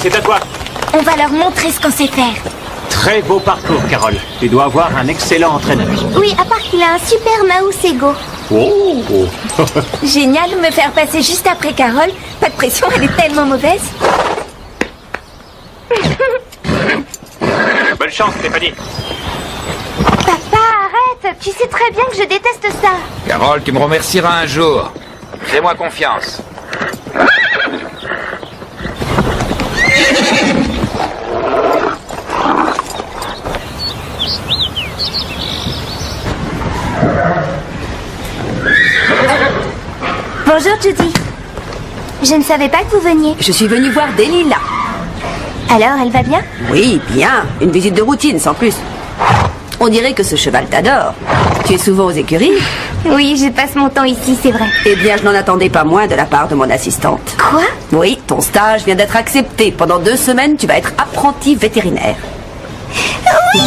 c'est à toi. On va leur montrer ce qu'on sait faire. Très beau parcours, Carole. Tu dois avoir un excellent entraîneur. Oui, à part qu'il a un super mouse ego. Oh. Génial de me faire passer juste après Carole. Pas de pression, elle est tellement mauvaise. Bonne chance, Stéphanie. Papa, arrête. Tu sais très bien que je déteste ça. Carole, tu me remercieras un jour. Fais-moi confiance. Bonjour, Judy. Je ne savais pas que vous veniez. Je suis venue voir Delilah. Alors, elle va bien? Oui, bien. Une visite de routine, sans plus. On dirait que ce cheval t'adore. Tu es souvent aux écuries? Oui, je passe mon temps ici, c'est vrai. Eh bien, je n'en attendais pas moins de la part de mon assistante. Quoi? Oui, ton stage vient d'être accepté. Pendant 2 semaines, tu vas être apprenti vétérinaire. Oui.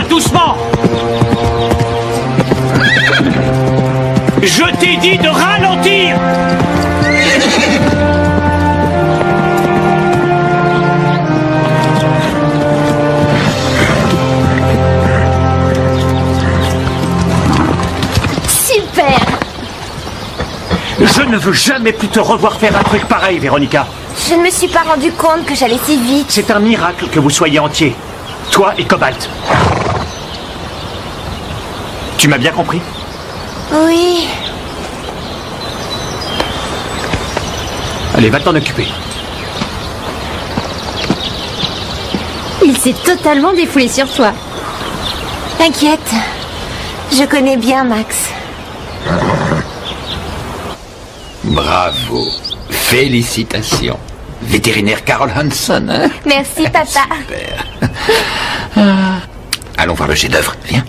Doucement. Je t'ai dit de ralentir. Super. Je ne veux jamais plus te revoir faire un truc pareil, Véronica. Je ne me suis pas rendu compte que j'allais si vite. C'est un miracle que vous soyez entiers. Toi et Cobalt. Tu m'as bien compris? Oui. Allez, va t'en occuper. Il s'est totalement défoulé sur toi. T'inquiète. Je connais bien Max. Bravo. Félicitations. Vétérinaire Carole Hanson, hein? Merci, papa. Super. Allons voir le chef-d'œuvre. Viens.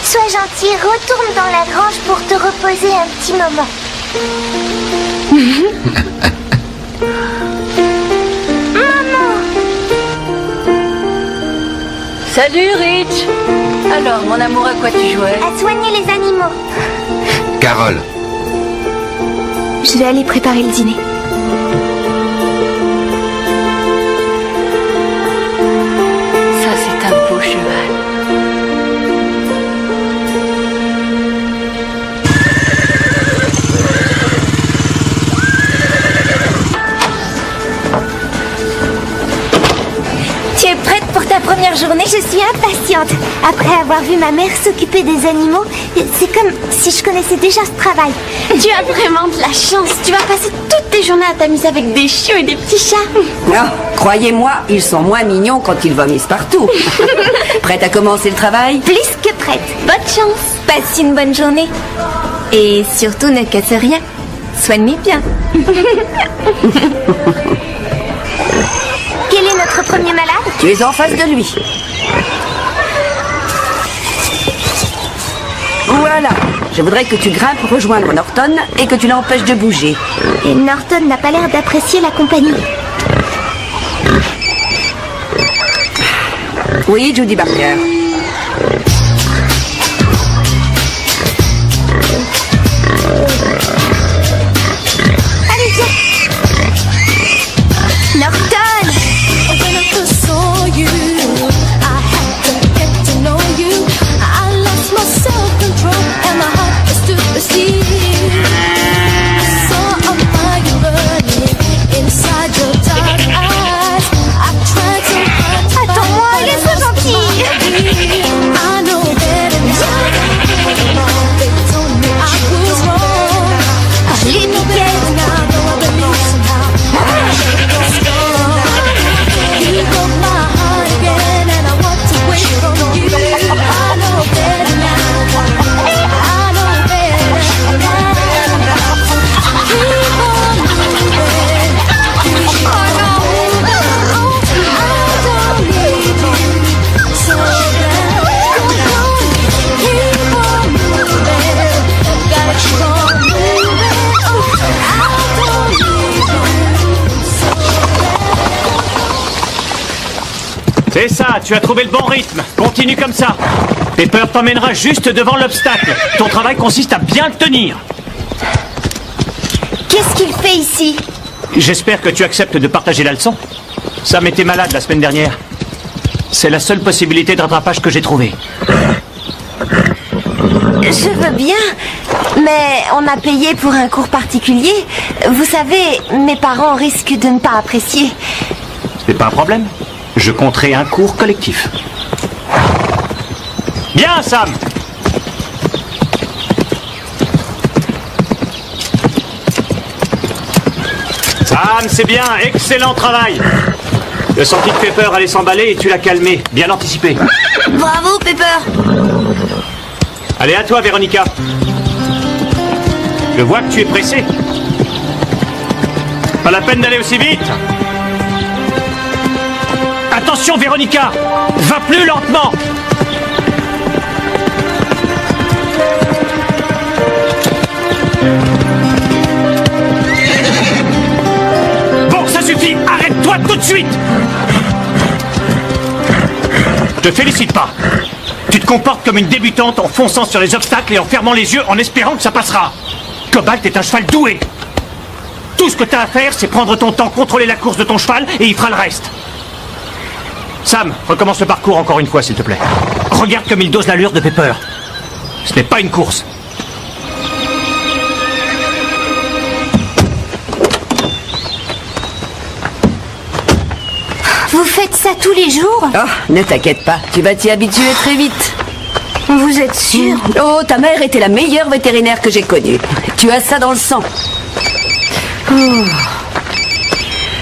Sois gentil, retourne dans la grange pour te reposer un petit moment. Maman! Salut Rich. Alors, mon amour, à quoi tu jouais? À soigner les animaux. Carole. Je vais aller préparer le dîner. Ça, c'est un beau cheval. Tu es prête pour ta première journée? Je suis impatiente. Après avoir vu ma mère s'occuper des animaux, c'est comme si je connaissais déjà ce travail. Tu as vraiment de la chance. Tu vas passer toute tes journées à t'amuser avec des chiots et des petits chats. Non, croyez-moi, ils sont moins mignons quand ils vomissent partout. Prête à commencer le travail? Plus que prête. Bonne chance. Passe une bonne journée. Et surtout, ne casse rien. Soigne-les bien. Quel est notre premier malade? Tu es en face de lui. Voilà. Je voudrais que tu grimpes rejoindre Norton et que tu l'empêches de bouger. Et Norton n'a pas l'air d'apprécier la compagnie. Oui, Judy Barker. Allez, viens. Norton! Attends-moi, il est so gentil! Allez, Piquette! C'est ça, tu as trouvé le bon rythme. Continue comme ça. Pepper t'emmènera juste devant l'obstacle. Ton travail consiste à bien le tenir. Qu'est-ce qu'il fait ici? J'espère que tu acceptes de partager la leçon. Sam était malade la semaine dernière. C'est la seule possibilité de rattrapage que j'ai trouvée. Je veux bien, mais on a payé pour un cours particulier. Vous savez, mes parents risquent de ne pas apprécier. C'est pas un problème. Je compterai un cours collectif. Bien, Sam! Sam, c'est bien, excellent travail! Le senti de Pepper allait s'emballer et tu l'as calmé, bien anticipé. Bravo, Pepper! Allez, à toi, Véronica. Je vois que tu es pressé. Pas la peine d'aller aussi vite. Attention, Véronica! Va plus lentement! Bon, ça suffit! Arrête-toi tout de suite! Je te félicite pas. Tu te comportes comme une débutante en fonçant sur les obstacles et en fermant les yeux en espérant que ça passera. Cobalt est un cheval doué. Tout ce que tu as à faire, c'est prendre ton temps, contrôler la course de ton cheval et il fera le reste. Sam, recommence le parcours encore une fois, s'il te plaît. Regarde comme il dose l'allure de Pepper. Ce n'est pas une course. Vous faites ça tous les jours? Oh, ne t'inquiète pas, tu vas t'y habituer très vite. Vous êtes sûr? Oh, ta mère était la meilleure vétérinaire que j'ai connue. Tu as ça dans le sang. Oh.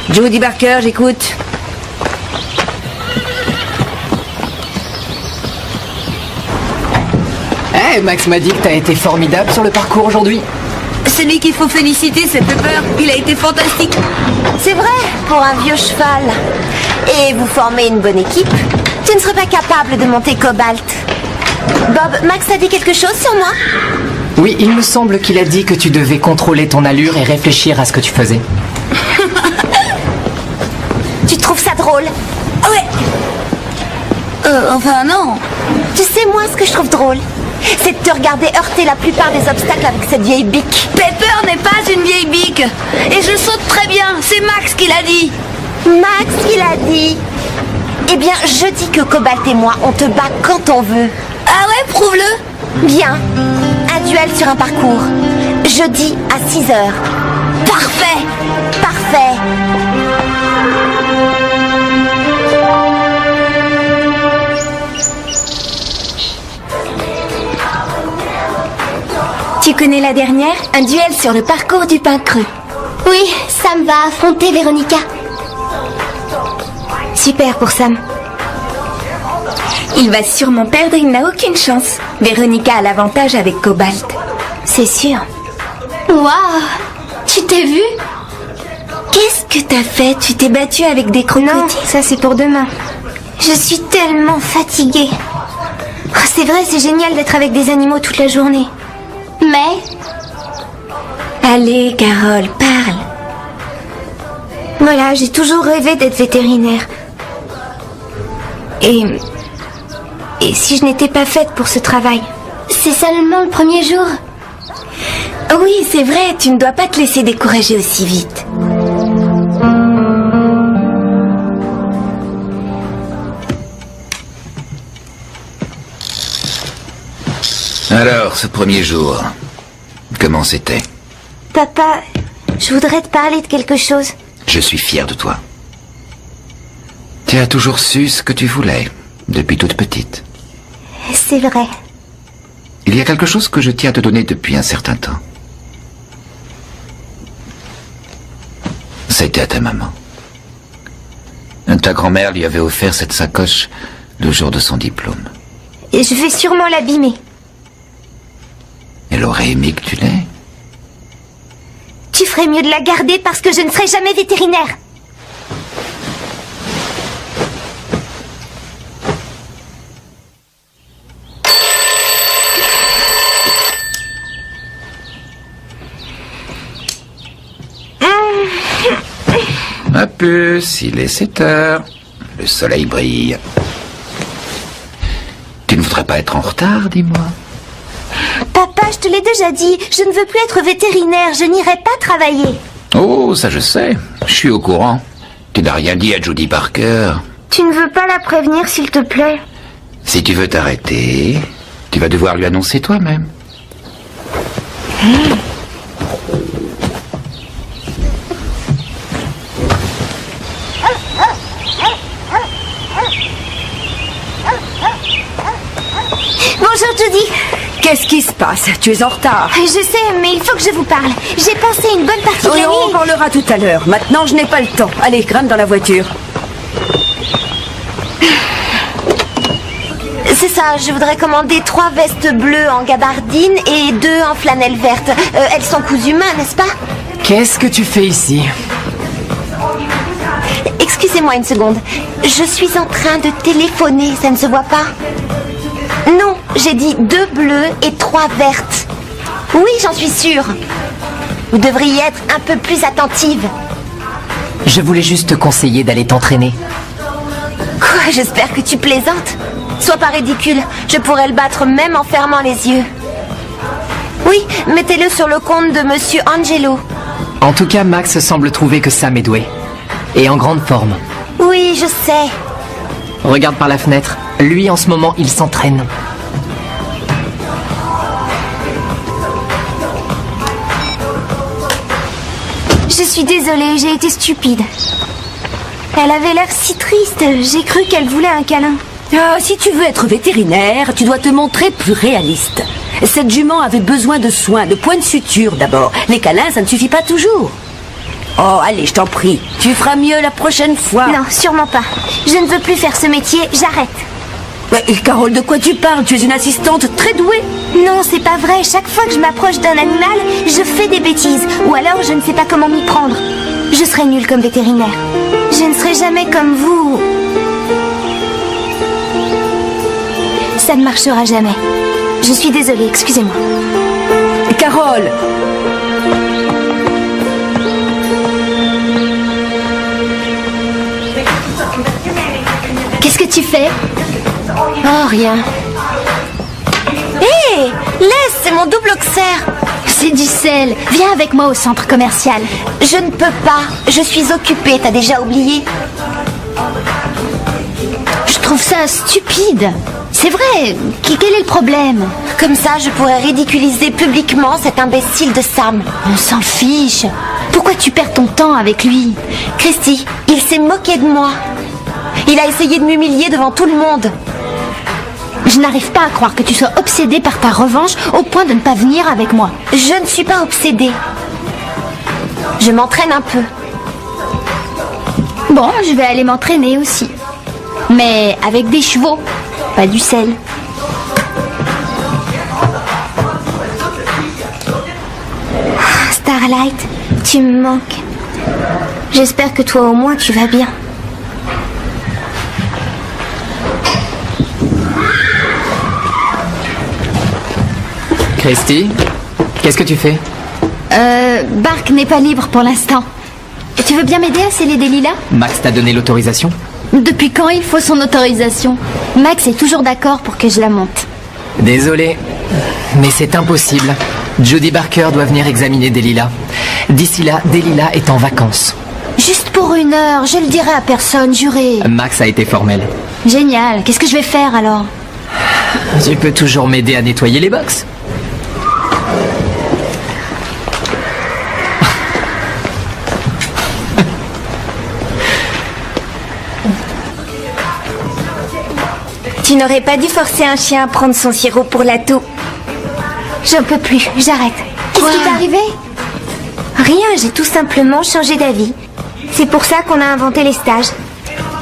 Judy Barker, j'écoute. Hey, Max m'a dit que t'as été formidable sur le parcours aujourd'hui. Celui qu'il faut féliciter, c'est Pepper. Il a été fantastique. C'est vrai, pour un vieux cheval. Et vous formez une bonne équipe. Tu ne serais pas capable de monter Cobalt. Bob, Max a dit quelque chose sur moi? Oui, il me semble qu'il a dit que tu devais contrôler ton allure et réfléchir à ce que tu faisais. Tu trouves ça drôle? Ouais. Enfin, non. Tu sais, moi, ce que je trouve drôle, c'est de te regarder heurter la plupart des obstacles avec cette vieille bique. Pepper n'est pas une vieille bique. Et je saute très bien. C'est Max qui l'a dit. Max, il a dit. Eh bien, je dis que Cobalt et moi, on te bat quand on veut. Ah ouais, prouve-le. Bien. Un duel sur un parcours. Jeudi à 6h. Parfait. Parfait. Tu connais la dernière? Un duel sur le parcours du pain creux. Oui, Sam va affronter Véronica. Super pour Sam. Il va sûrement perdre, il n'a aucune chance. Véronica a l'avantage avec Cobalt. C'est sûr. Waouh! Tu t'es vu? Qu'est-ce que t'as fait? Tu t'es battue avec des crocodiles? Non, ça c'est pour demain. Je suis tellement fatiguée. Oh, c'est vrai, c'est génial d'être avec des animaux toute la journée. Mais... Allez, Carole, parle. Voilà, j'ai toujours rêvé d'être vétérinaire. Et si je n'étais pas faite pour ce travail? c'est seulement le premier jour. Oui, c'est vrai, tu ne dois pas te laisser décourager aussi vite. Alors, ce premier jour, comment c'était? Papa, je voudrais te parler de quelque chose. Je suis fier de toi. Tu as toujours su ce que tu voulais, depuis toute petite. C'est vrai. Il y a quelque chose que je tiens à te donner depuis un certain temps. C'était à ta maman. Ta grand-mère lui avait offert cette sacoche le jour de son diplôme. Et je vais sûrement l'abîmer. Elle aurait aimé que tu l'aies. Tu ferais mieux de la garder parce que je ne serai jamais vétérinaire. Ma puce, il est 7 heures. Le soleil brille. Tu ne voudrais pas être en retard, dis-moi? Papa, je te l'ai déjà dit, je ne veux plus être vétérinaire, je n'irai pas travailler. Oh, ça je sais. Je suis au courant. Tu n'as rien dit à Judy Parker. Tu ne veux pas la prévenir, s'il te plaît? Si tu veux t'arrêter, tu vas devoir lui annoncer toi-même. Bonjour, Judy. Qu'est-ce qui se passe? Tu es en retard. Je sais, mais il faut que je vous parle. J'ai pensé une bonne partie de Oui, la on en nuit. parlera tout à l'heure. Maintenant, je n'ai pas le temps. Allez, grimpe dans la voiture. C'est ça, je voudrais commander 3 vestes bleues en gabardine et 2 en flanelle verte. Elles sont cousues main, n'est-ce pas? Qu'est-ce que tu fais ici? Excusez-moi une seconde. Je suis en train de téléphoner, ça ne se voit pas? Non, j'ai dit 2 bleues et 3 vertes. Oui, j'en suis sûre. Vous devriez être un peu plus attentive. Je voulais juste te conseiller d'aller t'entraîner. Quoi, j'espère que tu plaisantes. Sois pas ridicule, je pourrais le battre même en fermant les yeux. Oui, mettez-le sur le compte de Monsieur Angelo. En tout cas, Max semble trouver que Sam est doué. Et en grande forme. Oui, je sais. Regarde par la fenêtre. Lui, en ce moment, il s'entraîne. Je suis désolée, j'ai été stupide. Elle avait l'air si triste, j'ai cru qu'elle voulait un câlin. Ah, si tu veux être vétérinaire, tu dois te montrer plus réaliste. Cette jument avait besoin de soins, de points de suture d'abord. Les câlins, ça ne suffit pas toujours. Oh, allez, je t'en prie. Tu feras mieux la prochaine fois. Non, sûrement pas. Je ne veux plus faire ce métier, j'arrête. Mais, Carole, de quoi tu parles? Tu es une assistante très douée. Non, c'est pas vrai. Chaque fois que je m'approche d'un animal, je fais des bêtises. Ou alors je ne sais pas comment m'y prendre. Je serai nulle comme vétérinaire. Je ne serai jamais comme vous. Ça ne marchera jamais. Je suis désolée, excusez-moi. Carole! Qu'est-ce que tu fais? Oh, rien. Hé, laisse, c'est mon double auxerre. C'est du sel. Viens avec moi au centre commercial. Je ne peux pas. Je suis occupée, t'as déjà oublié? Je trouve ça stupide. C'est vrai. Quel est le problème? Comme ça, je pourrais ridiculiser publiquement cet imbécile de Sam. On s'en fiche. Pourquoi tu perds ton temps avec lui? Christy, il s'est moqué de moi. Il a essayé de m'humilier devant tout le monde. Je n'arrive pas à croire que tu sois obsédée par ta revanche au point de ne pas venir avec moi. Je ne suis pas obsédée. Je m'entraîne un peu. Bon, je vais aller m'entraîner aussi. Mais avec des chevaux, pas du sel. Starlight, tu me manques. J'espère que toi au moins tu vas bien. Christy, qu'est-ce que tu fais? Bark n'est pas libre pour l'instant. Tu veux bien m'aider à sceller des lilas? Max t'a donné l'autorisation? Depuis quand il faut son autorisation? Max est toujours d'accord pour que je la monte. Désolé, mais c'est impossible. Jodie Barker doit venir examiner Delilah. D'ici là, Delilah est en vacances. Juste pour 1 heure, je le dirai à personne, juré. Max a été formel. Génial, qu'est-ce que je vais faire alors? Tu peux toujours m'aider à nettoyer les box. Tu n'aurais pas dû forcer un chien à prendre son sirop pour la toux. J'en peux plus, j'arrête. Qu'est-ce qui t'est arrivé? Rien, j'ai tout simplement changé d'avis. C'est pour ça qu'on a inventé les stages.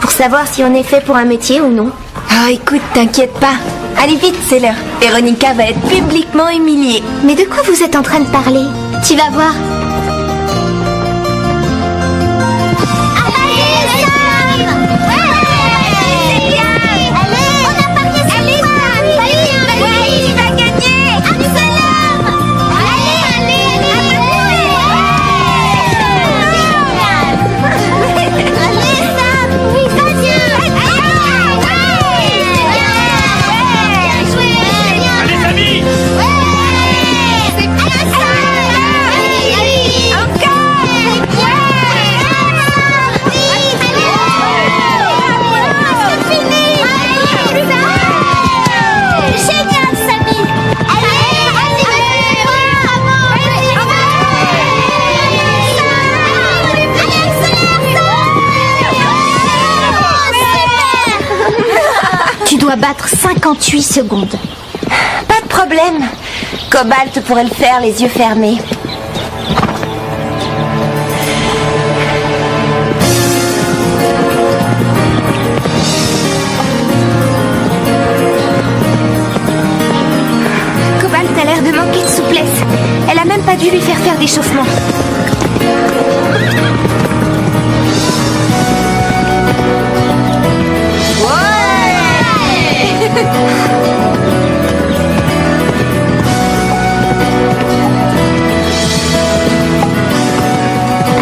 Pour savoir si on est fait pour un métier ou non. Oh, écoute, t'inquiète pas. Allez vite, c'est l'heure. Véronica va être publiquement humiliée. Mais de quoi vous êtes en train de parler? Tu vas voir. Battre 58 secondes. Pas de problème. Cobalt pourrait le faire les yeux fermés. Cobalt a l'air de manquer de souplesse. Elle a même pas dû lui faire d'échauffement.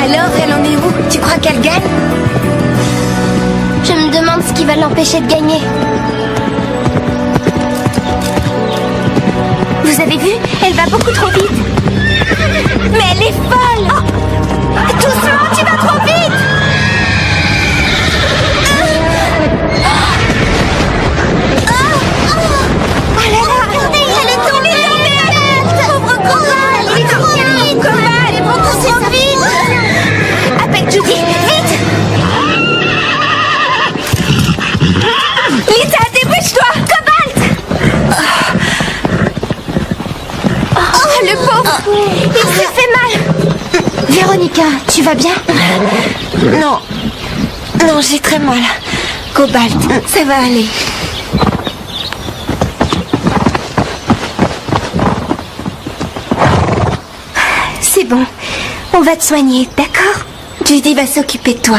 Alors, elle en est où? Tu crois qu'elle gagne? Je me demande ce qui va l'empêcher de gagner. Vous avez vu? Elle va beaucoup trop vite. Mais elle est folle! Oh, doucement, tu vas trop vite! Judy, vite! Lisa, dépêche-toi! Cobalt! Oh, le pauvre! Il se fait mal! Véronica, tu vas bien? Non. Non, j'ai très mal. Cobalt, ça va aller. C'est bon. On va te soigner, d'accord? Judy va s'occuper de toi.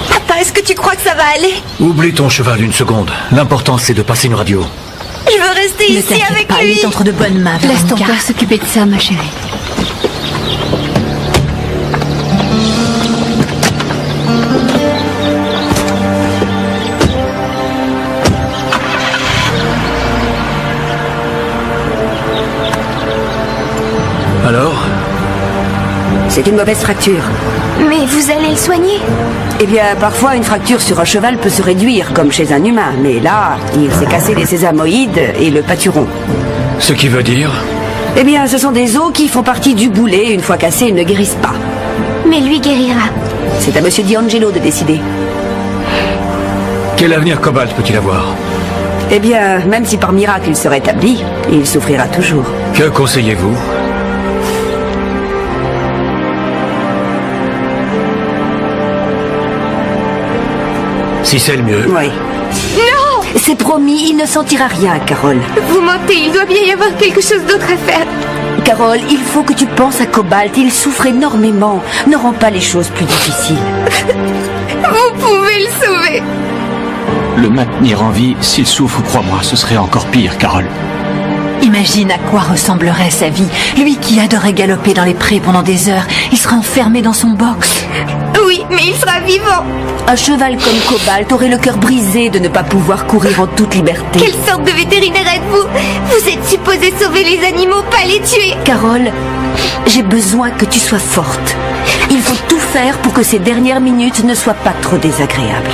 Papa, est-ce que tu crois que ça va aller? Oublie ton cheval 1 seconde. L'important, c'est de passer une radio. Je veux rester ici avec pas, lui. il est entre de bonnes mains, Laisse ton Véronica. père s'occuper de ça, ma chérie. Alors? C'est une mauvaise fracture. Mais vous allez le soigner? Eh bien, parfois, une fracture sur un cheval peut se réduire, comme chez un humain. Mais là, il s'est cassé les sésamoïdes et le pâturon. Ce qui veut dire? Eh bien, ce sont des os qui font partie du boulet. Une fois cassés, ils ne guérissent pas. Mais lui guérira. C'est à Monsieur D'Angelo de décider. Quel avenir Cobalt peut-il avoir? Eh bien, même si par miracle il se rétablit, il souffrira toujours. Que conseillez-vous? Si c'est le mieux. Oui. Non! C'est promis, il ne sentira rien, Carole. Vous mentez, il doit bien y avoir quelque chose d'autre à faire. Carole, il faut que tu penses à Cobalt. Il souffre énormément. Ne rends pas les choses plus difficiles. Vous pouvez le sauver. Le maintenir en vie, s'il souffre, crois-moi, ce serait encore pire, Carole. Imagine à quoi ressemblerait sa vie. Lui qui adorait galoper dans les prés pendant des heures, il sera enfermé dans son box. Oui, mais il sera vivant. Un cheval comme Cobalt aurait le cœur brisé de ne pas pouvoir courir en toute liberté. Quelle sorte de vétérinaire êtes-vous? Vous êtes supposé sauver les animaux, pas les tuer. Carole, j'ai besoin que tu sois forte. Il faut tout faire pour que ces dernières minutes ne soient pas trop désagréables.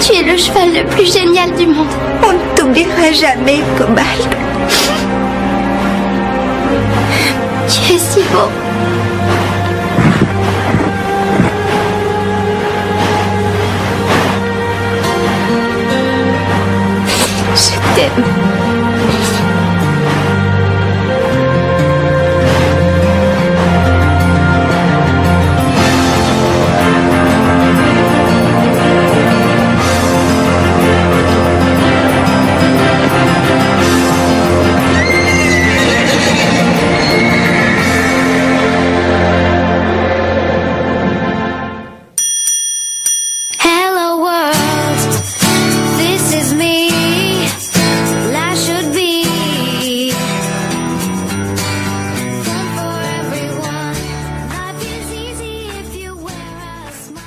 Tu es le cheval le plus génial du monde. On ne t'oubliera jamais, Cobalt. Tu es si beau. Je t'aime. Hello world, this is me. Life should be fun for everyone. Life is easy if you wear a smile.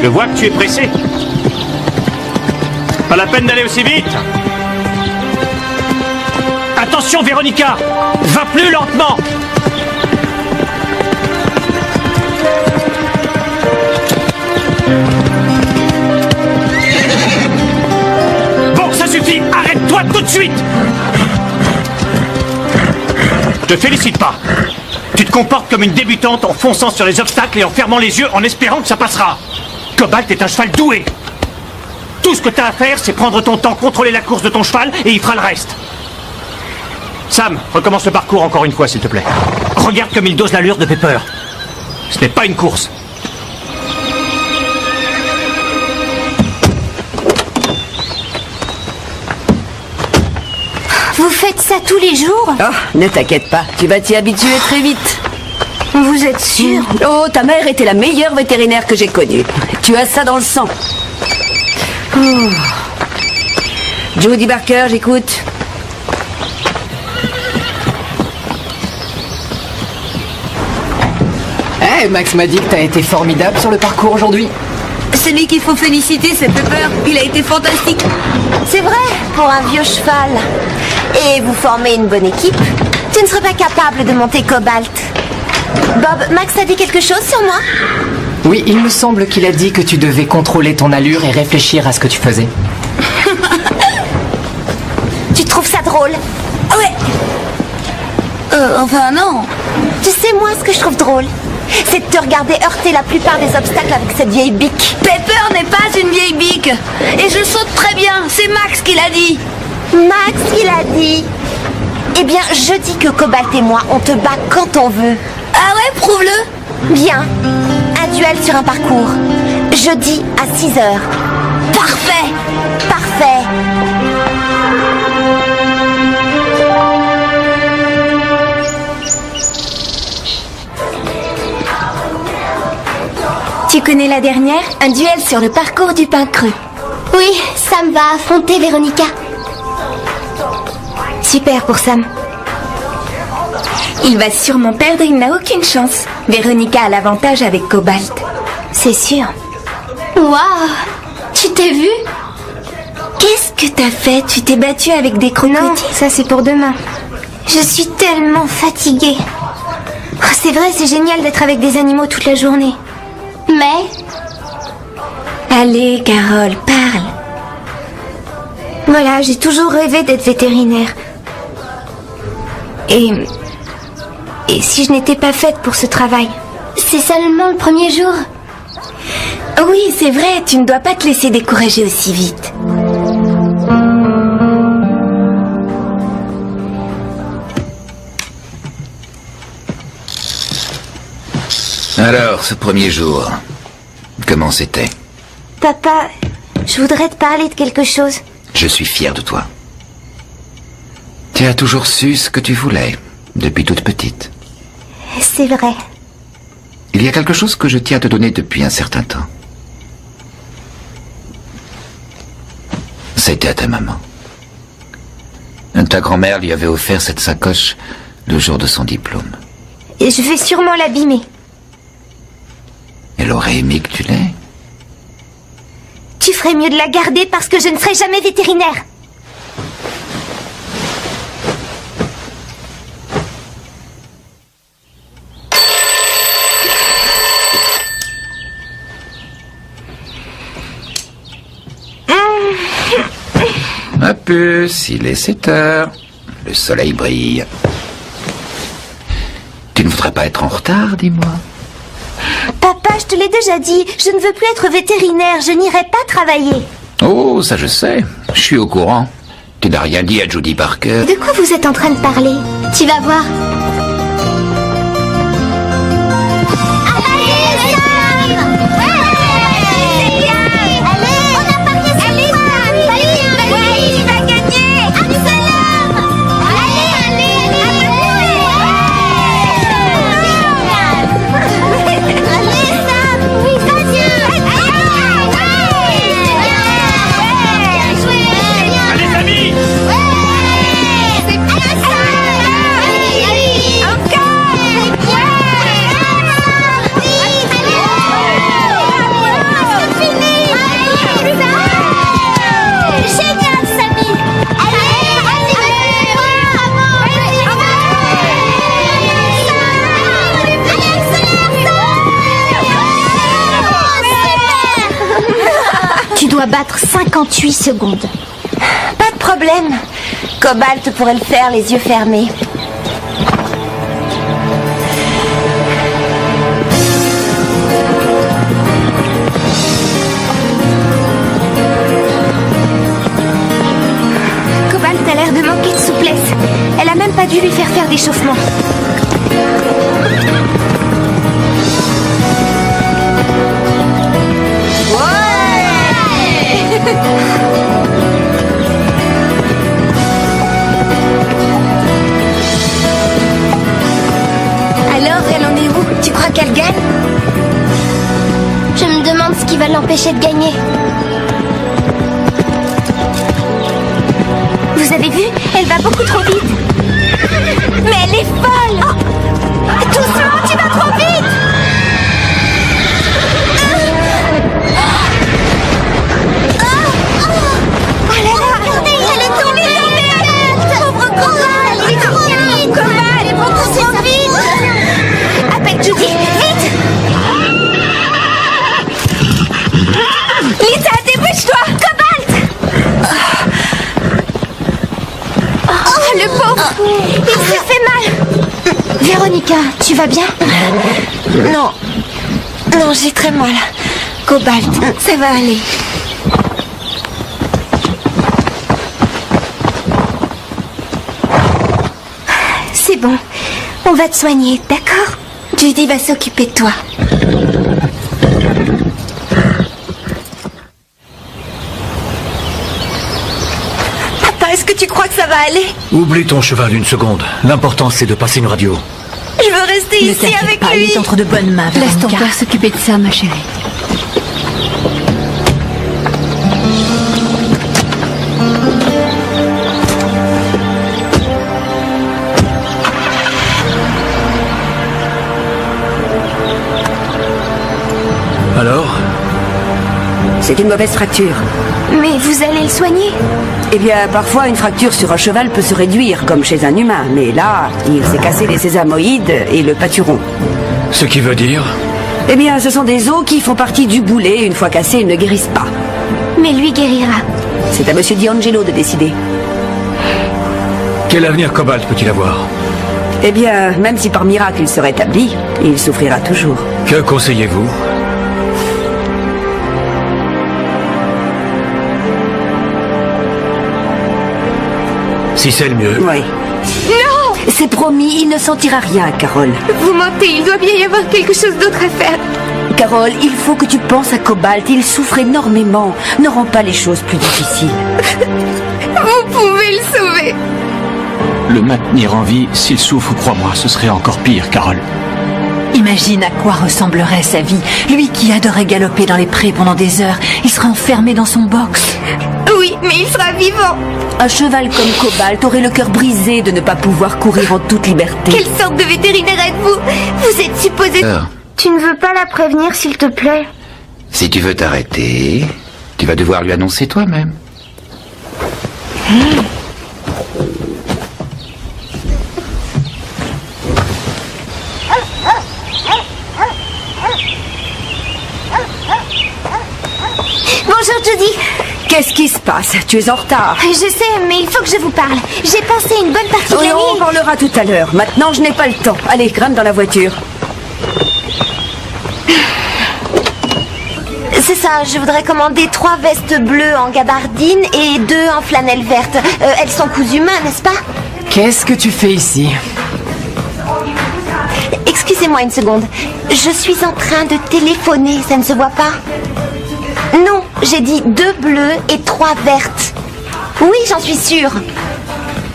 Je vois que tu es pressé. Pas la peine d'aller aussi vite. Attention, Véronica, va plus lentement. Bon, ça suffit, arrête-toi tout de suite. Je te félicite pas. Tu te comportes comme une débutante en fonçant sur les obstacles et en fermant les yeux en espérant que ça passera. Cobalt est un cheval doué. Tout ce que t'as à faire, c'est prendre ton temps, contrôler la course de ton cheval et il fera le reste. Sam, recommence le parcours encore une fois, s'il te plaît. Regarde comme il dose l'allure de Pepper. Ce n'est pas une course. Vous faites ça tous les jours? Oh, ne t'inquiète pas, tu vas t'y habituer très vite. Vous êtes sûr? Oh, ta mère était la meilleure vétérinaire que j'ai connue. Tu as ça dans le sang. Oh. Judy Barker, j'écoute. Eh, Max m'a dit que t'as été formidable sur le parcours aujourd'hui. Celui qu'il faut féliciter, c'est Pepper. Il a été fantastique. C'est vrai, pour un vieux cheval. Et vous formez une bonne équipe. Tu ne serais pas capable de monter Cobalt. Bob, Max a dit quelque chose sur moi? Oui, il me semble qu'il a dit que tu devais contrôler ton allure et réfléchir à ce que tu faisais. Tu trouves ça drôle? Ouais. Enfin non. Tu sais, moi, ce que je trouve drôle, c'est de te regarder heurter la plupart des obstacles avec cette vieille bique. Pepper n'est pas une vieille bique. Et je saute très bien. C'est Max qui l'a dit. Max, il a dit. Eh bien, je dis que Cobalt et moi, on te bat quand on veut. Ah ouais, prouve-le. Bien. Un duel sur un parcours. Jeudi à 6h. Parfait. Parfait. Tu connais la dernière? Un duel sur le parcours du pain creux. Oui, Sam va affronter Véronica. Super pour Sam. Il va sûrement perdre, il n'a aucune chance. Véronica a l'avantage avec Cobalt. C'est sûr. Waouh! Tu t'es vu? Qu'est-ce que t'as fait? Tu t'es battue avec des crocodiles? Non, ça c'est pour demain. Je suis tellement fatiguée. Oh, c'est vrai, c'est génial d'être avec des animaux toute la journée. Mais... Allez, Carole, parle. Voilà, j'ai toujours rêvé d'être vétérinaire. Et si je n'étais pas faite pour ce travail? c'est seulement le premier jour. Oui, c'est vrai, tu ne dois pas te laisser décourager aussi vite. Alors, ce premier jour, comment c'était? Papa, je voudrais te parler de quelque chose. Je suis fier de toi. Tu as toujours su ce que tu voulais, depuis toute petite. C'est vrai. Il y a quelque chose que je tiens à te donner depuis un certain temps. C'était à ta maman. Ta grand-mère lui avait offert cette sacoche le jour de son diplôme. Et je vais sûrement l'abîmer. Elle aurait aimé que tu l'aies. Tu ferais mieux de la garder parce que je ne serai jamais vétérinaire. Ma puce, il est 7 heures. Le soleil brille. Tu ne voudrais pas être en retard, dis-moi? Papa, je te l'ai déjà dit, je ne veux plus être vétérinaire, je n'irai pas travailler. Oh, ça je sais. Je suis au courant. Tu n'as rien dit à Jodie Parker. De quoi vous êtes en train de parler? Tu vas voir. Battre 58 secondes. Pas de problème. Cobalt pourrait le faire les yeux fermés. Cobalt a l'air de manquer de souplesse. Elle a même pas dû lui faire d'échauffement. Alors, elle en est où? Tu crois qu'elle gagne? Je me demande ce qui va l'empêcher de gagner. Vous avez vu? Elle va beaucoup trop vite. Mais elle est folle! Oh, doucement, tu vas trop vite! Il s'est fait mal. Véronica, tu vas bien? Non. Non, j'ai très mal. Cobalt, ça va aller. C'est bon. On va te soigner, d'accord? Judy va s'occuper de toi. Papa, est-ce que tu crois que ça va aller? Oublie ton cheval une seconde. L'important, c'est de passer une radio. Je veux rester Ne ici t'inquiète avec pas, lui. il est entre de bonnes mains, Laisse ton Véronica. père s'occuper de ça, ma chérie. Alors? C'est une mauvaise fracture. Mais vous allez le soigner? Eh bien, parfois, une fracture sur un cheval peut se réduire, comme chez un humain. Mais là, il s'est cassé les sésamoïdes et le pâturon. Ce qui veut dire? Eh bien, ce sont des os qui font partie du boulet. Une fois cassés, ils ne guérissent pas. Mais lui guérira. C'est à Monsieur D'Angelo de décider. Quel avenir Cobalt peut-il avoir? Eh bien, même si par miracle il se rétablit, il souffrira toujours. Que conseillez-vous? Si c'est le mieux. Oui. Non! C'est promis, il ne sentira rien, Carole. Vous mentez, il doit bien y avoir quelque chose d'autre à faire. Carole, il faut que tu penses à Cobalt. Il souffre énormément. Ne rends pas les choses plus difficiles. Vous pouvez le sauver. Le maintenir en vie, s'il souffre, crois-moi, ce serait encore pire, Carole. Imagine à quoi ressemblerait sa vie. Lui qui adorait galoper dans les prés pendant des heures, il serait enfermé dans son box. Oui, mais il sera vivant. Un cheval comme Cobalt aurait le cœur brisé de ne pas pouvoir courir en toute liberté. Quelle sorte de vétérinaire êtes-vous? Vous êtes supposé... Tu ne veux pas la prévenir, s'il te plaît? Si tu veux t'arrêter, tu vas devoir lui annoncer toi-même. Bonjour, Judy. Qu'est-ce qui se passe? Tu es en retard. Je sais, mais il faut que je vous parle. J'ai passé une bonne partie de la On nuit. parlera tout à l'heure. Maintenant, je n'ai pas le temps. Allez, grimpe dans la voiture. C'est ça, je voudrais commander 3 vestes bleues en gabardine et 2 en flanelle verte. Elles sont cousues main, n'est-ce pas? Qu'est-ce que tu fais ici? Excusez-moi une seconde. Je suis en train de téléphoner, ça ne se voit pas? Non, j'ai dit 2 bleues et 3 vertes. Oui, j'en suis sûre.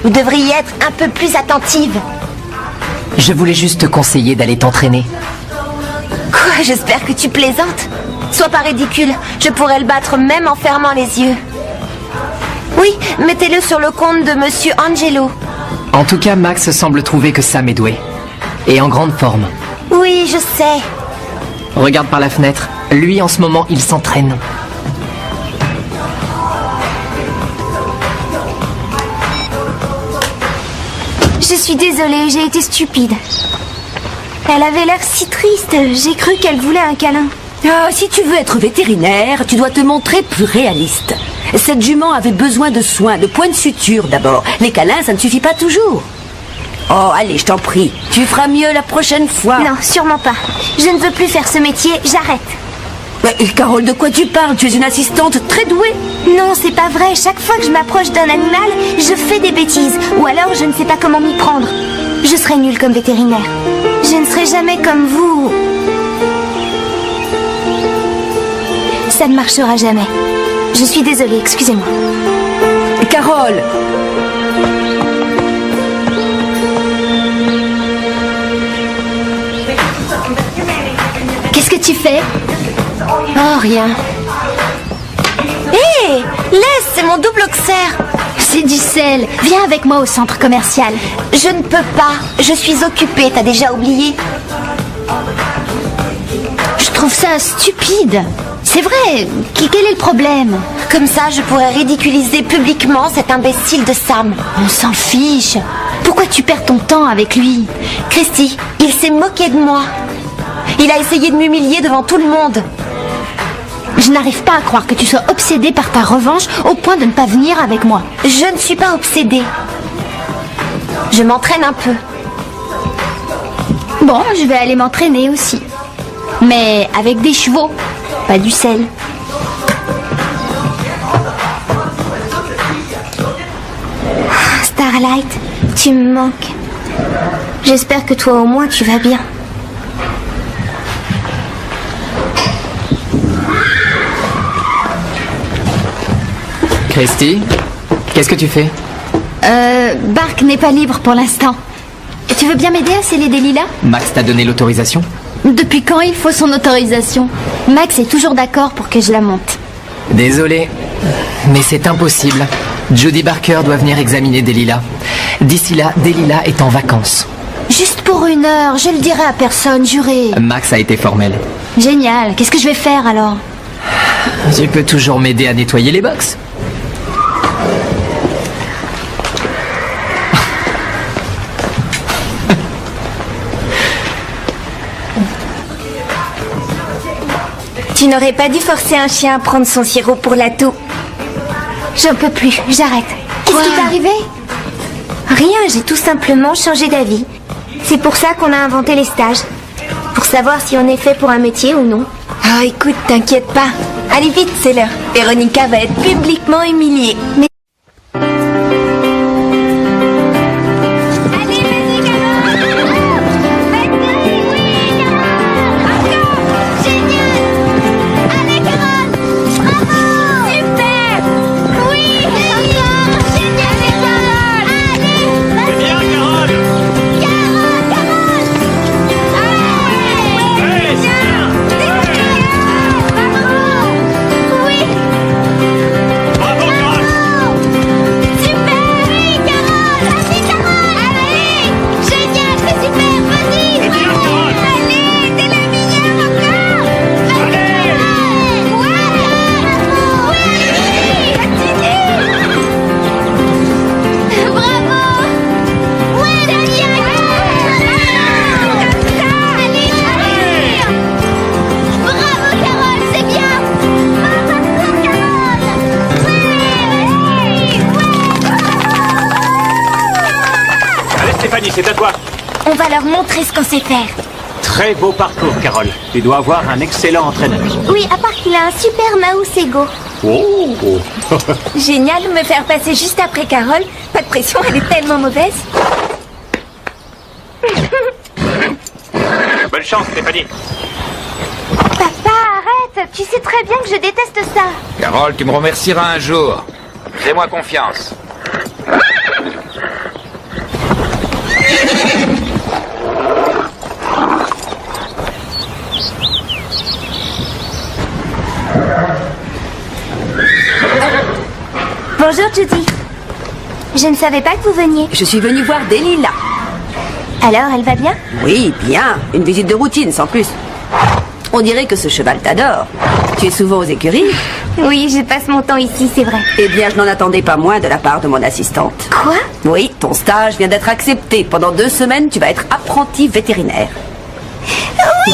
Vous devriez être un peu plus attentive. Je voulais juste te conseiller d'aller t'entraîner. Quoi, j'espère que tu plaisantes. Sois pas ridicule, je pourrais le battre même en fermant les yeux. Oui, mettez-le sur le compte de Monsieur Angelo. En tout cas, Max semble trouver que Sam est doué. Et en grande forme. Oui, je sais. Regarde par la fenêtre. Lui, en ce moment, il s'entraîne. Je suis désolée, j'ai été stupide. Elle avait l'air si triste, j'ai cru qu'elle voulait un câlin. Ah, si tu veux être vétérinaire, tu dois te montrer plus réaliste. Cette jument avait besoin de soins, de points de suture d'abord. Les câlins, ça ne suffit pas toujours. Oh, allez, je t'en prie. Tu feras mieux la prochaine fois. Non, sûrement pas. Je ne veux plus faire ce métier, j'arrête. Mais, Carole, de quoi tu parles? Tu es une assistante très douée. Non, c'est pas vrai. Chaque fois que je m'approche d'un animal, je fais des bêtises. Ou alors, je ne sais pas comment m'y prendre. Je serai nulle comme vétérinaire. Je ne serai jamais comme vous. Ça ne marchera jamais. Je suis désolée, excusez-moi. Carole! Qu'est-ce que tu fais? Oh, rien. Hé, laisse, c'est mon double auxerre. C'est du sel. Viens avec moi au centre commercial. Je ne peux pas. Je suis occupée, t'as déjà oublié? Je trouve ça stupide. C'est vrai. Quel est le problème? Comme ça, je pourrais ridiculiser publiquement cet imbécile de Sam. On s'en fiche. Pourquoi tu perds ton temps avec lui? Christy, il s'est moqué de moi. Il a essayé de m'humilier devant tout le monde. Je n'arrive pas à croire que tu sois obsédée par ta revanche au point de ne pas venir avec moi. Je ne suis pas obsédée. Je m'entraîne un peu. Bon, je vais aller m'entraîner aussi. Mais avec des chevaux, pas du sel. Starlight, tu me manques. J'espère que toi au moins tu vas bien. Christy, qu'est-ce que tu fais? Bark n'est pas libre pour l'instant. Tu veux bien m'aider à sceller des lilas? Max t'a donné l'autorisation? Depuis quand il faut son autorisation? Max est toujours d'accord pour que je la monte. Désolé, mais c'est impossible. Jodie Barker doit venir examiner Delilah. D'ici là, Delilah est en vacances. Juste pour 1 heure, je le dirai à personne, juré. Max a été formel. Génial, qu'est-ce que je vais faire alors? Tu peux toujours m'aider à nettoyer les box. Tu n'aurais pas dû forcer un chien à prendre son sirop pour la toux. J'en peux plus, j'arrête. Qu'est-ce qui t'est arrivé? Rien, j'ai tout simplement changé d'avis. C'est pour ça qu'on a inventé les stages. Pour savoir si on est fait pour un métier ou non. Oh, écoute, t'inquiète pas. Allez vite, c'est l'heure. Véronica va être publiquement humiliée. Mais... C'est à toi. On va leur montrer ce qu'on sait faire. Très beau parcours, Carole. Tu dois avoir un excellent entraîneur. Oui, à part qu'il a un super mouse ego. Oh. Génial de me faire passer juste après Carole. Pas de pression, elle est tellement mauvaise. Bonne chance, Stéphanie. Papa, arrête. Tu sais très bien que je déteste ça. Carole, tu me remercieras un jour. Fais-moi confiance. Bonjour, Judy. Je ne savais pas que vous veniez. Je suis venue voir Delilah. Alors, elle va bien? Oui, bien. Une visite de routine, sans plus. On dirait que ce cheval t'adore. Tu es souvent aux écuries? Oui, je passe mon temps ici, c'est vrai. Eh bien, je n'en attendais pas moins de la part de mon assistante. Quoi? Oui, ton stage vient d'être accepté. Pendant 2 semaines, tu vas être apprenti vétérinaire. Oui.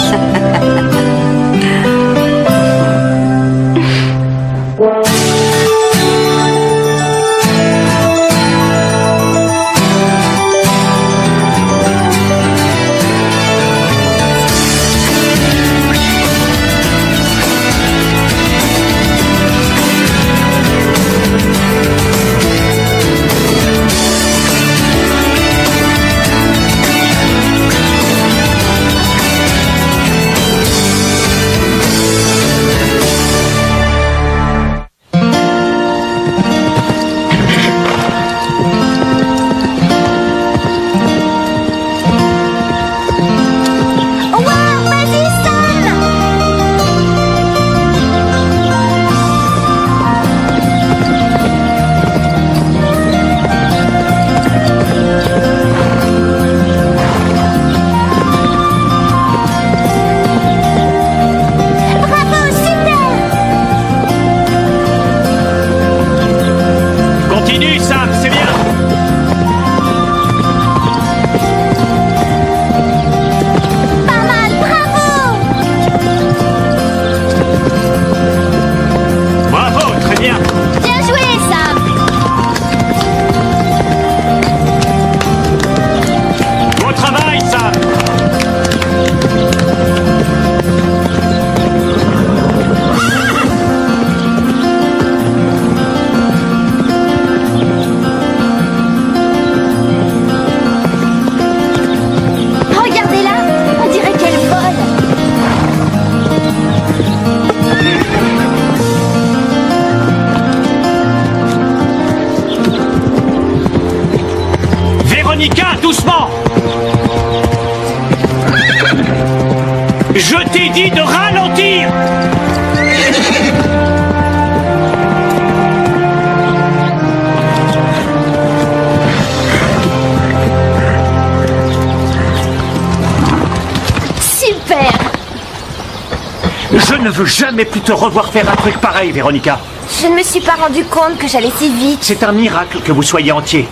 ne veux jamais plus te revoir faire un truc pareil, Véronica. Je ne me suis pas rendu compte que j'allais si vite. C'est un miracle que vous soyez entiers.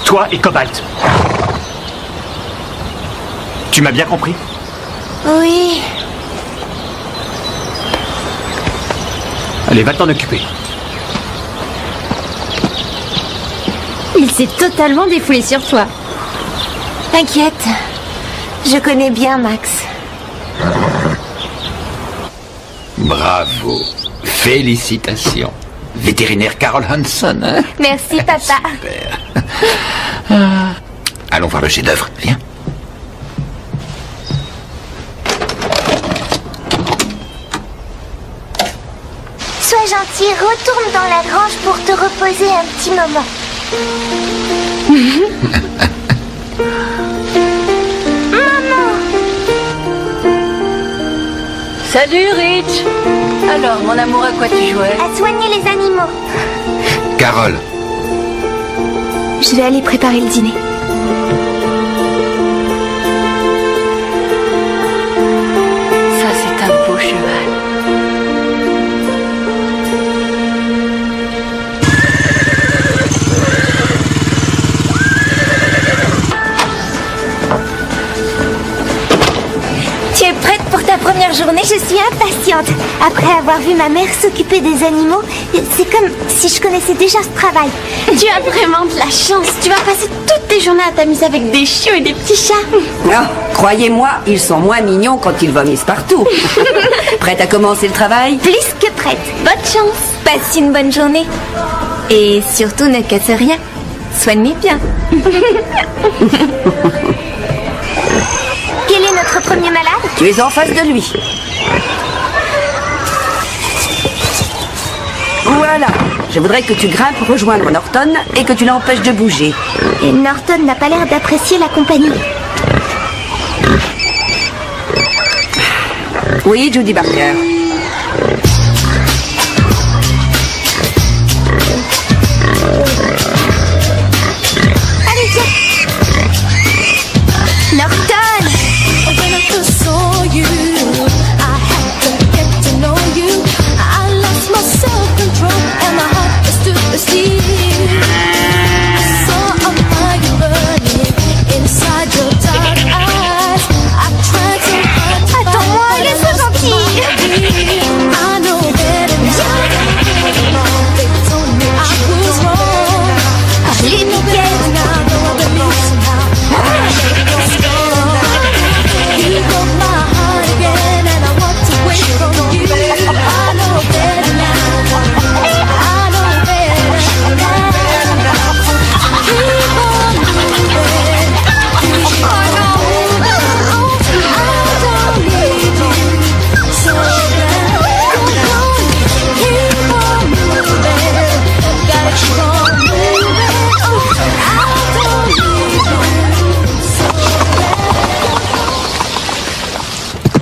Toi et Cobalt. Tu m'as bien compris? Oui. Allez, va t'en occuper. Il s'est totalement défoulé sur toi. T'inquiète. Je connais bien Max. Bravo. Félicitations. Vétérinaire Carol Hanson, hein? Merci, papa. Super. Allons voir le chef-d'œuvre. Viens. Sois gentil, retourne dans la grange pour te reposer un petit moment. Maman! Salut Rich. Alors, mon amour, à quoi tu jouais? À soigner les animaux. Carole. Je vais aller préparer le dîner. Ça, c'est un beau cheval. Tu es prête pour ta première journée? Je suis impatiente. Après avoir vu ma mère s'occuper des animaux, c'est comme si je connaissais déjà ce travail. Tu as vraiment de la chance. Tu vas passer toutes tes journées à t'amuser avec des chiots et des petits chats. Ah, croyez-moi, ils sont moins mignons quand ils vomissent partout. Prête à commencer le travail? Plus que prête. Bonne chance. Passe une bonne journée. Et surtout, ne casse rien. Soigne-les bien. Quel est notre premier malade? Tu es en face de lui. Voilà. Je voudrais que tu grimpes pour rejoindre Norton et que tu l'empêches de bouger. Et Norton n'a pas l'air d'apprécier la compagnie. Oui, Judy Barker. Allez, viens. Norton! Attends-moi, il est so gentil. Allez, Mickey.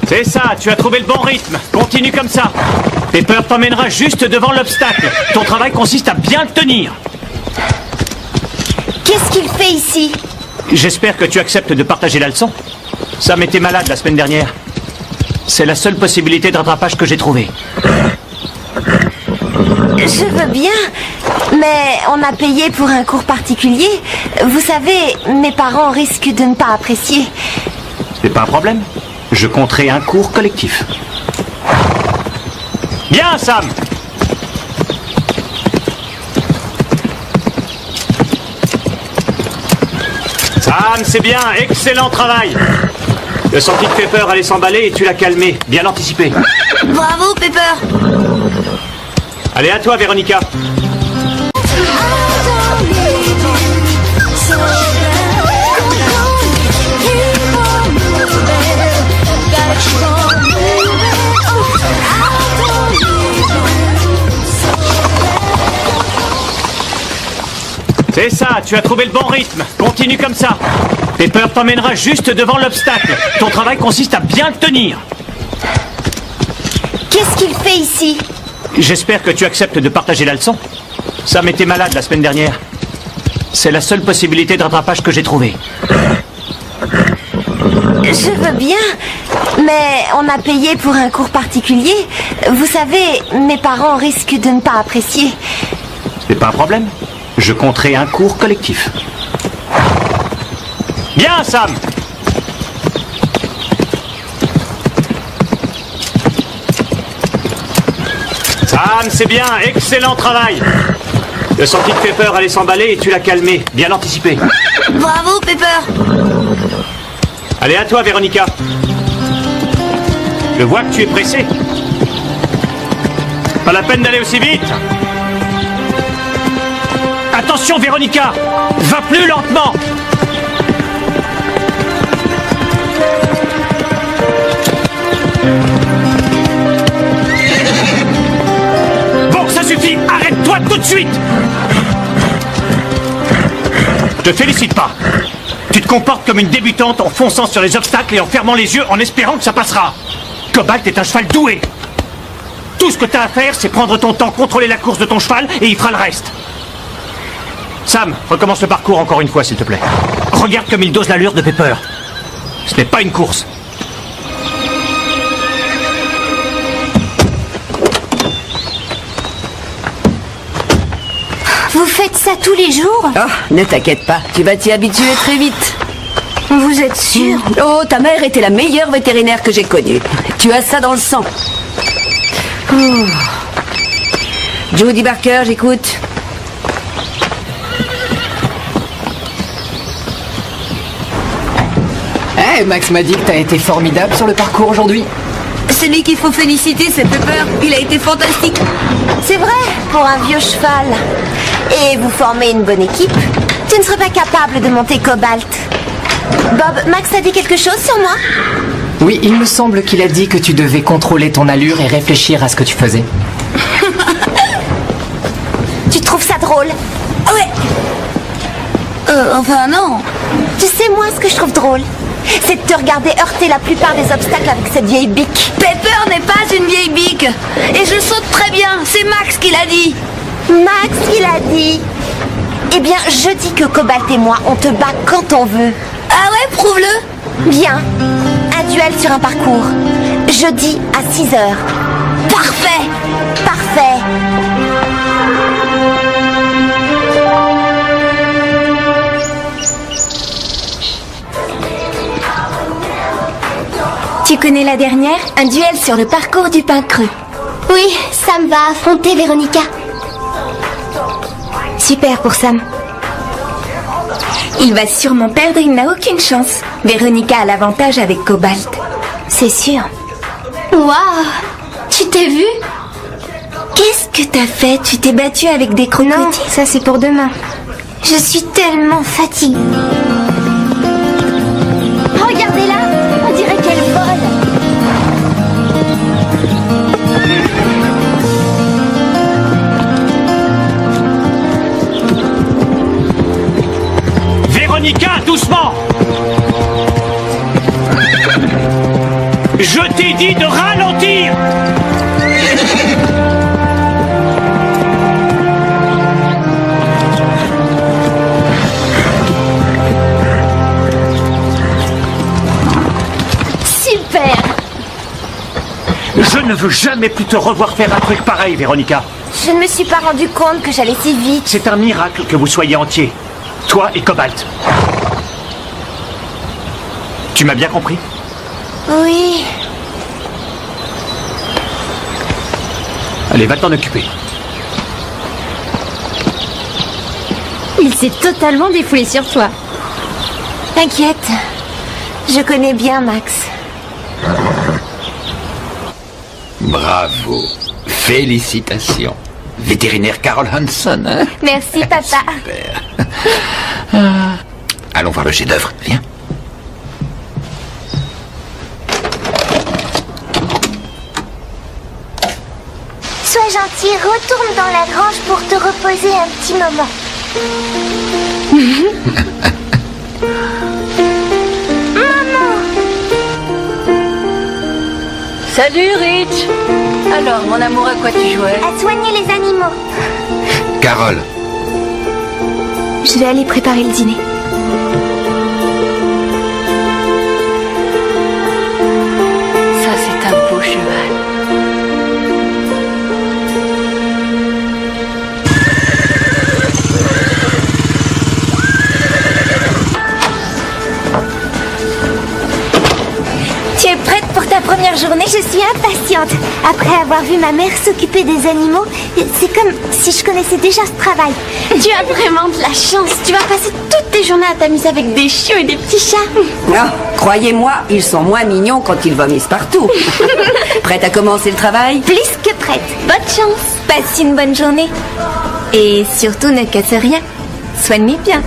C'est ça, tu as trouvé le bon rythme. Continue comme ça. Pepper t'emmènera juste devant l'obstacle. Ton travail consiste à bien le tenir. Qu'est-ce qu'il fait ici? J'espère que tu acceptes de partager la leçon. Sam était malade la semaine dernière. C'est la seule possibilité de rattrapage que j'ai trouvée. Je veux bien, mais on a payé pour un cours particulier. Vous savez, mes parents risquent de ne pas apprécier. C'est pas un problème. Je compterai un cours collectif. Bien, Sam! Sam, c'est bien, excellent travail! Le senti de Pepper allait s'emballer et tu l'as calmé, bien anticipé. Bravo, Pepper! Allez, à toi, Véronica. C'est ça, tu as trouvé le bon rythme. Continue comme ça. Pepper t'emmènera juste devant l'obstacle. Ton travail consiste à bien le tenir. Qu'est-ce qu'il fait ici? J'espère que tu acceptes de partager la leçon. Sam était malade la semaine dernière. C'est la seule possibilité de rattrapage que j'ai trouvée. Je veux bien, Mais on a payé pour un cours particulier. Vous savez, mes parents risquent de ne pas apprécier. C'est pas un problème. Je compterai un cours collectif. Bien, Sam! Sam, c'est bien, excellent travail. Le senti de Pepper allait s'emballer et tu l'as calmé. Bien anticipé. Bravo, Pepper. Allez, à toi, Véronica. Je vois que tu es pressé. Pas la peine d'aller aussi vite. Attention, Véronica. Va plus lentement. Bon, ça suffit. Arrête-toi tout de suite. Je te félicite pas. Tu te comportes comme une débutante en fonçant sur les obstacles et en fermant les yeux en espérant que ça passera. Cobalt est un cheval doué. Tout ce que tu as à faire, c'est prendre ton temps, contrôler la course de ton cheval et il fera le reste. Sam, recommence le parcours encore une fois, s'il te plaît. Regarde comme il dose l'allure de Pepper. Ce n'est pas une course. Vous faites ça tous les jours? Oh, ne t'inquiète pas, tu vas t'y habituer très vite. Vous êtes sûr? Oh, ta mère était la meilleure vétérinaire que j'ai connue. Tu as ça dans le sang. Oh. Judy Barker, j'écoute. Eh, Max m'a dit que t'as été formidable sur le parcours aujourd'hui. Celui qu'il faut féliciter, c'est Pepper. Il a été fantastique. C'est vrai, pour un vieux cheval. Et vous formez une bonne équipe. Tu ne serais pas capable de monter Cobalt. Bob, Max a dit quelque chose sur moi? Oui, il me semble qu'il a dit que tu devais contrôler ton allure et réfléchir à ce que tu faisais. Tu trouves ça drôle? Ouais. Enfin, non. Tu sais, moi, ce que je trouve drôle, c'est de te regarder heurter la plupart des obstacles avec cette vieille bique. Pepper n'est pas une vieille bique. Et je saute très bien. C'est Max qui l'a dit. Max, il a dit. Eh bien, je dis que Cobalt et moi, on te bat quand on veut. Ah ouais, prouve-le. Bien. Un duel sur un parcours. Jeudi à 6h. Parfait. Parfait. Tu connais la dernière? Un duel sur le parcours du pain creux. Oui, Sam va affronter Véronica. Super pour Sam. Il va sûrement perdre, il n'a aucune chance. Véronica a l'avantage avec Cobalt. C'est sûr. Waouh! Tu t'es vu? Qu'est-ce que t'as fait? Tu t'es battu avec des crocodiles? Non, ça c'est pour demain. Je suis tellement fatiguée. Regardez-la! On dirait qu'elle vole. Véronica, doucement! Je t'ai dit de ralentir! Super! Je ne veux jamais plus te revoir faire un truc pareil, Véronica. Je ne me suis pas rendu compte que j'allais si vite. C'est un miracle que vous soyez entiers. Toi et Cobalt. Tu m'as bien compris? Oui. Allez, va t'en occuper. Il s'est totalement défoulé sur toi. T'inquiète. Je connais bien Max. Bravo. Félicitations. Vétérinaire Carol Hanson, hein? Merci, papa. Super. Allons voir le chef-d'œuvre. Viens. Sois gentil, retourne dans la grange pour te reposer un petit moment. Maman! Salut, Rich. Alors, mon amour, à quoi tu jouais? À soigner les animaux. Carole. Je vais aller préparer le dîner. Je suis impatiente. Après avoir vu ma mère s'occuper des animaux, c'est comme si je connaissais déjà ce travail. Tu as vraiment de la chance. Tu vas passer toutes tes journées à t'amuser avec des chiots et des petits chats. Ah, croyez-moi, ils sont moins mignons quand ils vomissent partout. Prête à commencer le travail? Plus que prête. Bonne chance. Passe une bonne journée. Et surtout, ne casse rien. Soigne-les bien.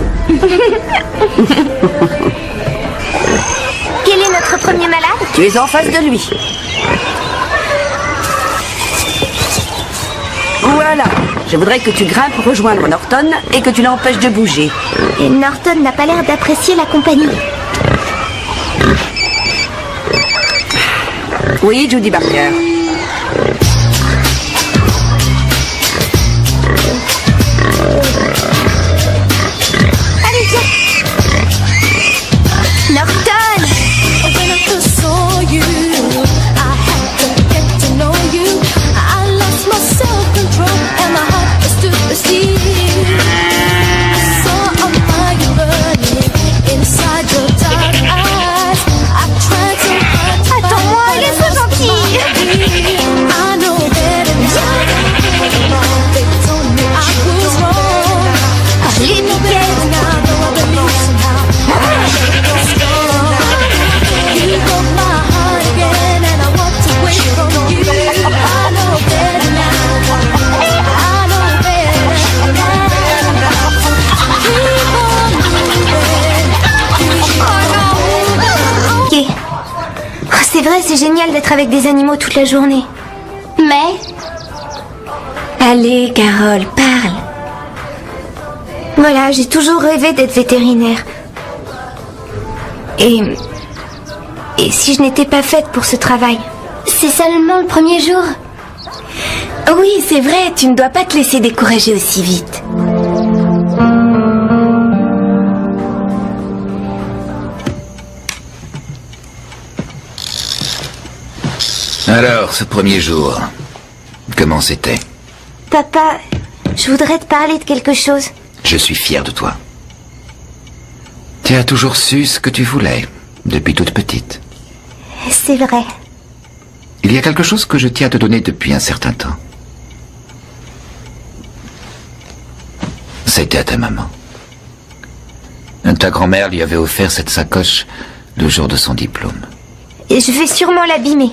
Quel est notre premier malade? Tu es en face de lui. Voilà. Je voudrais que tu grimpes rejoindre Norton et que tu l'empêches de bouger. Et Norton n'a pas l'air d'apprécier la compagnie. Oui, Judy Barker. Allez, viens. Norton! Attends-moi, laisse-moi gentil. C'est vrai, c'est génial d'être avec des animaux toute la journée. Mais... Allez, Carole, parle. Voilà, j'ai toujours rêvé d'être vétérinaire. Et si je n'étais pas faite pour ce travail? C'est seulement le premier jour. Oui, c'est vrai, tu ne dois pas te laisser décourager aussi vite. Alors, ce premier jour, comment c'était? Papa, je voudrais te parler de quelque chose. Je suis fier de toi. Tu as toujours su ce que tu voulais, depuis toute petite. C'est vrai. Il y a quelque chose que je tiens à te donner depuis un certain temps. C'était à ta maman. Ta grand-mère lui avait offert cette sacoche le jour de son diplôme. Et je vais sûrement l'abîmer.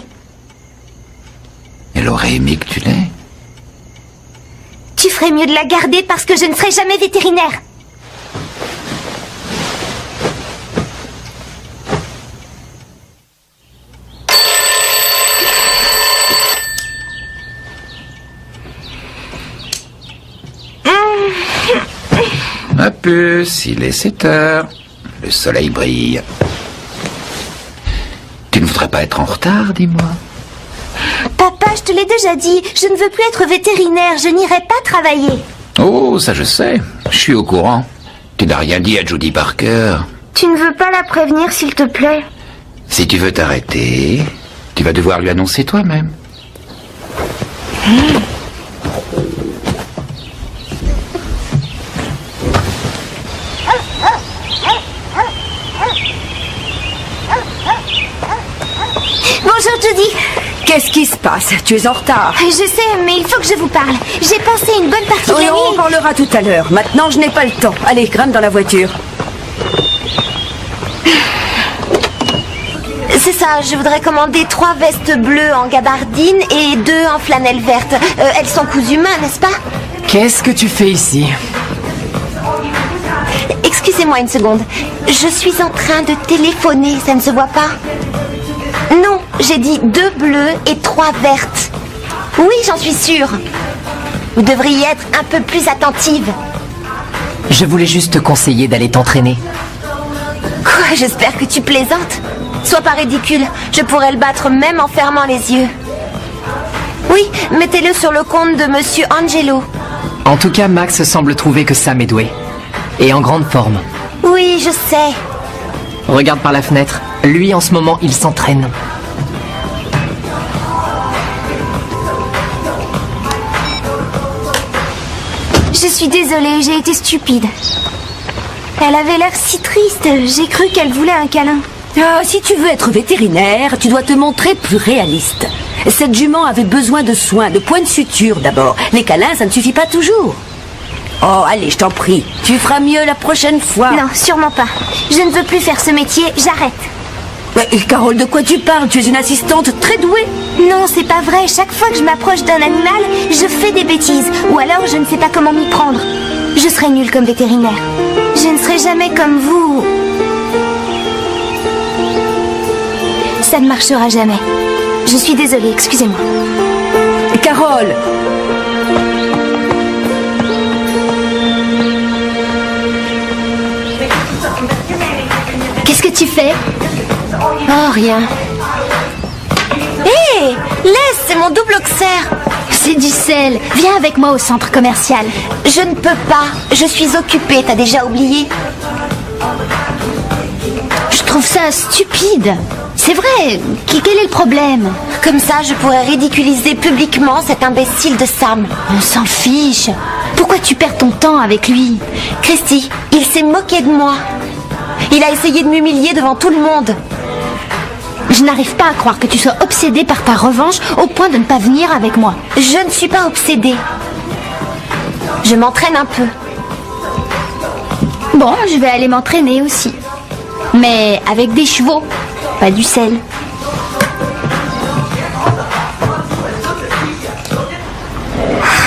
Elle aurait aimé que tu l'aies. Tu ferais mieux de la garder parce que je ne serai jamais vétérinaire. Ma puce, il est 7 heures. Le soleil brille. Tu ne voudrais pas être en retard, dis-moi? Papa, je te l'ai déjà dit, je ne veux plus être vétérinaire, je n'irai pas travailler. Oh, ça je sais. Je suis au courant. Tu n'as rien dit à Judy Barker. Tu ne veux pas la prévenir, s'il te plaît? Si tu veux t'arrêter, tu vas devoir lui annoncer toi-même. Bonjour, Judy. Qu'est-ce qui se passe? Tu es en retard. Je sais, mais il faut que je vous parle. J'ai passé une bonne partie de la Oui, on nuit. parlera tout à l'heure. Maintenant, je n'ai pas le temps. Allez, grimpe dans la voiture. C'est ça, je voudrais commander 3 vestes bleues en gabardine et 2 en flanelle verte. Elles sont cousues main, n'est-ce pas? Qu'est-ce que tu fais ici? Excusez-moi une seconde. Je suis en train de téléphoner, ça ne se voit pas? Non, j'ai dit 2 bleues et 3 vertes. Oui, j'en suis sûre. Vous devriez être un peu plus attentive. Je voulais juste te conseiller d'aller t'entraîner. Quoi, j'espère que tu plaisantes. Sois pas ridicule, je pourrais le battre même en fermant les yeux. Oui, mettez-le sur le compte de Monsieur Angelo. En tout cas, Max semble trouver que Sam est doué. Et en grande forme. Oui, je sais. Regarde par la fenêtre. Lui, en ce moment, il s'entraîne. Je suis désolée, j'ai été stupide. Elle avait l'air si triste, j'ai cru qu'elle voulait un câlin. Ah, si tu veux être vétérinaire, tu dois te montrer plus réaliste. Cette jument avait besoin de soins, de points de suture d'abord. Les câlins, ça ne suffit pas toujours. Oh, allez, je t'en prie. Tu feras mieux la prochaine fois. Non, sûrement pas. Je ne veux plus faire ce métier, j'arrête. Mais, Carole, de quoi tu parles? Tu es une assistante très douée. Non, c'est pas vrai. Chaque fois que je m'approche d'un animal, je fais des bêtises. Ou alors je ne sais pas comment m'y prendre. Je serai nulle comme vétérinaire. Je ne serai jamais comme vous. Ça ne marchera jamais. Je suis désolée, excusez-moi. Carole! Qu'est-ce que tu fais? Oh, rien. Hé, laisse, c'est mon double auxerre. C'est du sel. Viens avec moi au centre commercial. Je ne peux pas. Je suis occupée, t'as déjà oublié? Je trouve ça stupide. C'est vrai. Quel est le problème? Comme ça, je pourrais ridiculiser publiquement cet imbécile de Sam. On s'en fiche. Pourquoi tu perds ton temps avec lui? Christy, il s'est moqué de moi. Il a essayé de m'humilier devant tout le monde. Je n'arrive pas à croire que tu sois obsédée par ta revanche au point de ne pas venir avec moi. Je ne suis pas obsédée. Je m'entraîne un peu. Bon, je vais aller m'entraîner aussi. Mais avec des chevaux, pas du sel.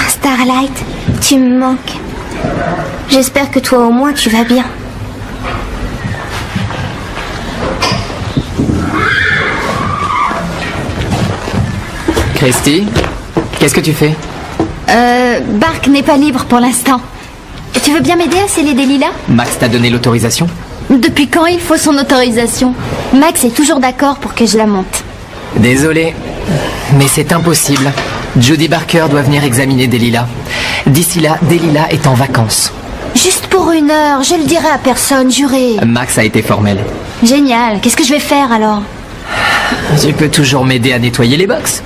Starlight, tu me manques. J'espère que toi au moins tu vas bien. Christy, qu'est-ce que tu fais? Bark n'est pas libre pour l'instant. Tu veux bien m'aider à sceller des lilas? Max t'a donné l'autorisation? Depuis quand il faut son autorisation? Max est toujours d'accord pour que je la monte. Désolé, mais c'est impossible. Jodie Barker doit venir examiner des lilas. D'ici là, Delilah est en vacances. Juste pour 1 heure, je le dirai à personne, juré. Max a été formel. Génial, qu'est-ce que je vais faire alors? Tu peux toujours m'aider à nettoyer les box.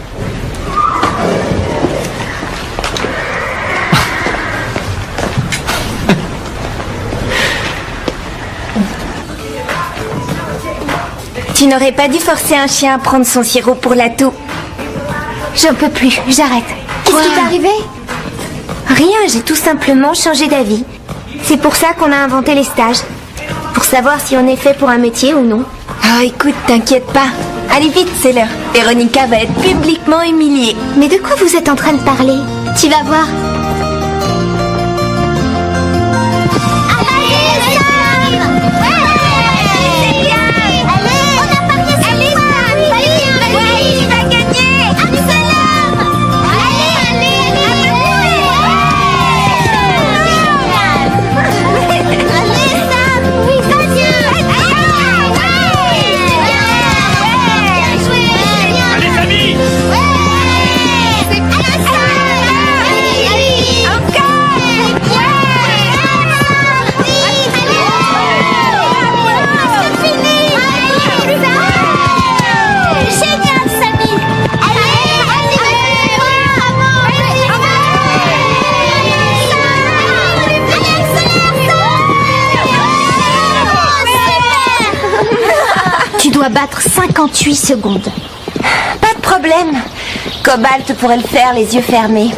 Tu n'aurais pas dû forcer un chien à prendre son sirop pour la toux. J'en peux plus, j'arrête. Qu'est-ce qui t'est arrivé? Rien, j'ai tout simplement changé d'avis. C'est pour ça qu'on a inventé les stages. Pour savoir si on est fait pour un métier ou non. Oh, écoute, t'inquiète pas. Allez vite, c'est l'heure. Véronica va être publiquement humiliée. Mais de quoi vous êtes en train de parler? Tu vas voir. Battre 58 secondes. Pas de problème. Cobalt pourrait le faire les yeux fermés.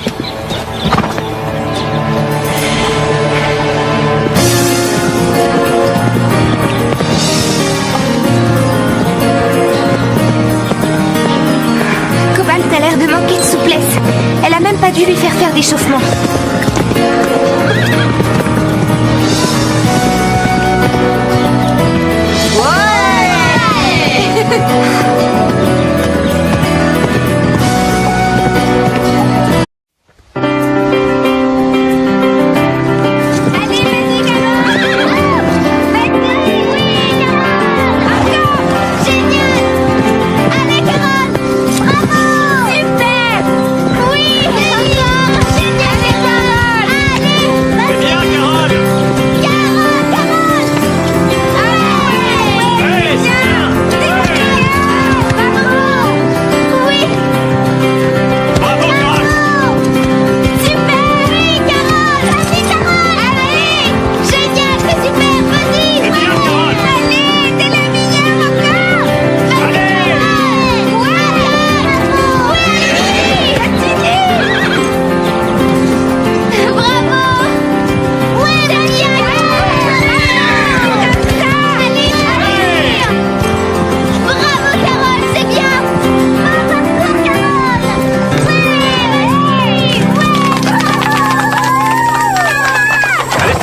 Cobalt a l'air de manquer de souplesse. Elle a même pas dû lui faire d'échauffement. Super! Oui! Génial!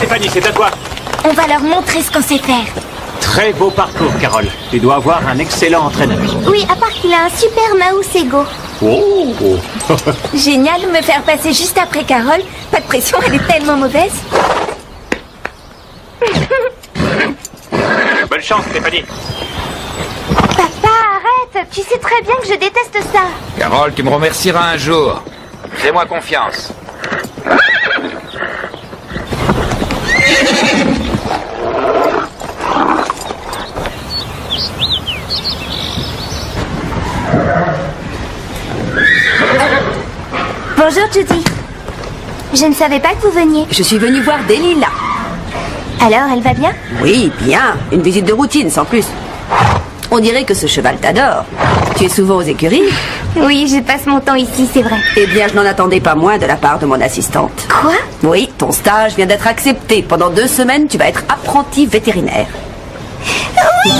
Stéphanie, c'est à toi. On va leur montrer ce qu'on sait faire. Très beau parcours, Carole. Tu dois avoir un excellent entraîneur. Oui, à part qu'il a un super mouse ego. Oh. Génial, me faire passer juste après Carole. Pas de pression, elle est tellement mauvaise. Bonne chance, Stéphanie. Papa, arrête. Tu sais très bien que je déteste ça. Carole, tu me remercieras un jour. Fais-moi confiance. Bonjour, Judy. Je ne savais pas que vous veniez. Je suis venue voir Delilah. Alors, elle va bien? Oui, bien. Une visite de routine, sans plus. On dirait que ce cheval t'adore. Tu es souvent aux écuries? Oui, je passe mon temps ici, c'est vrai. Eh bien, je n'en attendais pas moins de la part de mon assistante. Quoi? Oui, ton stage vient d'être accepté. Pendant 2 semaines, tu vas être apprenti vétérinaire. Oui.